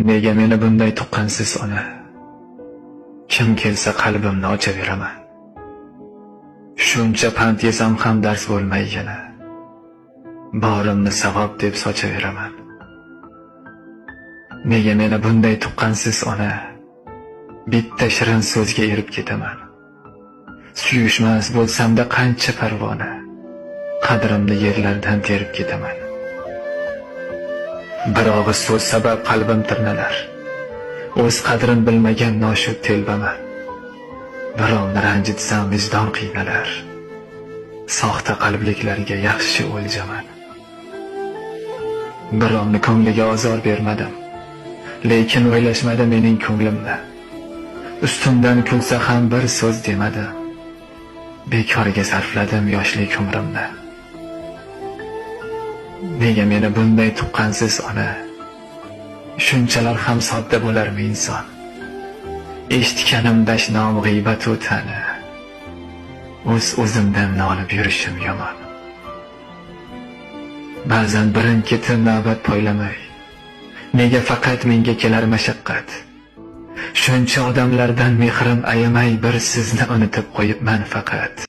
Nega meni bunday tuqqansiz ona? Kim kelsa qalbimni ochaveraman. Shuncha pand yesam ham dars bo'lmay yana. Borimni savob deb sochaveraman. Nega meni bunday tuqqansiz ona? Bitta shirin so'zga erib ketaman. Suyushmas bo'lsamda qancha parvona, qadrimni yerlardan terib ketaman. Bir og'iz so'z sabab qalbim tirnalar. O'z qadrin bilmagan noshud telbaman. Birovni ranjitsam vijdon qiynalar. Soxta qalbliklarga yaxshi o'ljaman. Birovni ko'ngliga ozor bermadim, lekin o'ylashmadi mening ko'nglimni. Ustimdan kulsa ham bir so'z demadim. Bekorga sarfladim yoshlik umrimni. Nega meni bunday tuqqansiz ona? Shunchalar ham sodda bo'larmi inson? Eshitganim dashnom g'iybat o'tani. O'zimdan nolib yurishim yomon. Ba'zan birin-ketin navbat poylamay, nega faqat menga kelar mashaqqat? Shuncha odamlardan mehrim ayamay bir sizni unutib qo'yibman faqat.